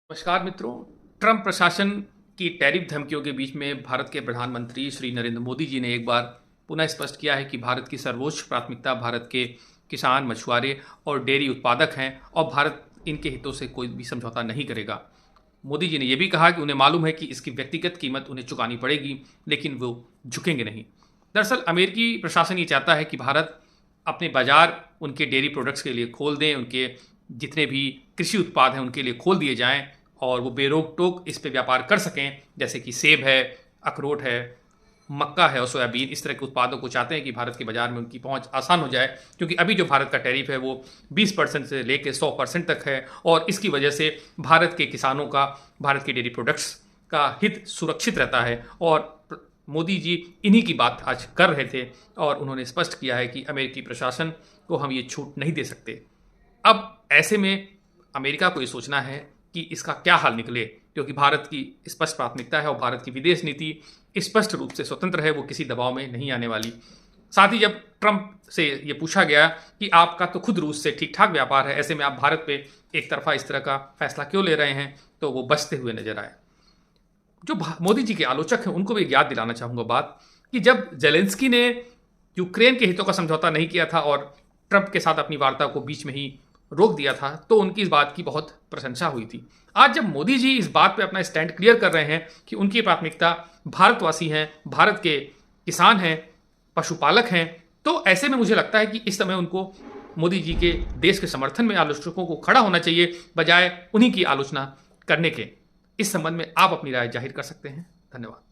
नमस्कार मित्रों। ट्रंप प्रशासन की टैरिफ धमकियों के बीच में भारत के प्रधानमंत्री श्री नरेंद्र मोदी जी ने एक बार पुनः स्पष्ट किया है कि भारत की सर्वोच्च प्राथमिकता भारत के किसान, मछुआरे और डेयरी उत्पादक हैं और भारत इनके हितों से कोई भी समझौता नहीं करेगा। मोदी जी ने यह भी कहा कि उन्हें मालूम है कि इसकी व्यक्तिगत कीमत उन्हें चुकानी पड़ेगी, लेकिन वो झुकेंगे नहीं। दरअसल अमेरिकी प्रशासन ये चाहता है कि भारत अपने बाजार उनके डेयरी प्रोडक्ट्स के लिए खोल दें, उनके जितने भी कृषि उत्पाद हैं उनके लिए खोल दिए जाएं और वो बेरोक टोक इस पे व्यापार कर सकें, जैसे कि सेब है, अखरोट है, मक्का है और सोयाबीन। इस तरह के उत्पादों को चाहते हैं कि भारत के बाजार में उनकी पहुंच आसान हो जाए, क्योंकि अभी जो भारत का टैरिफ है वो 20% से लेकर 100% तक है और इसकी वजह से भारत के किसानों का, भारत के डेयरी प्रोडक्ट्स का हित सुरक्षित रहता है। और मोदी जी इन्हीं की बात आज कर रहे थे और उन्होंने स्पष्ट किया है कि अमेरिकी प्रशासन को हम ये छूट नहीं दे सकते। अब ऐसे में अमेरिका को ये सोचना है कि इसका क्या हल निकले, क्योंकि भारत की स्पष्ट प्राथमिकता है और भारत की विदेश नीति स्पष्ट रूप से स्वतंत्र है, वो किसी दबाव में नहीं आने वाली। साथ ही जब ट्रंप से ये पूछा गया कि आपका तो खुद रूस से ठीक ठाक व्यापार है, ऐसे में आप भारत पे एक तरफा इस तरह का फैसला क्यों ले रहे हैं, तो वो बचते हुए नजर आए। जो मोदी जी के आलोचक हैं उनको भी याद दिलाना चाहूँगा बात कि जब जेलेंस्की ने यूक्रेन के हितों का समझौता नहीं किया था और ट्रंप के साथ अपनी वार्ता को बीच में ही रोक दिया था, तो उनकी इस बात की बहुत प्रशंसा हुई थी। आज जब मोदी जी इस बात पे अपना स्टैंड क्लियर कर रहे हैं कि उनकी प्राथमिकता भारतवासी हैं, भारत के किसान हैं, पशुपालक हैं, तो ऐसे में मुझे लगता है कि इस समय उनको मोदी जी के देश के समर्थन में आलोचकों को खड़ा होना चाहिए, बजाय उन्हीं की आलोचना करने के। इस संबंध में आप अपनी राय जाहिर कर सकते हैं। धन्यवाद।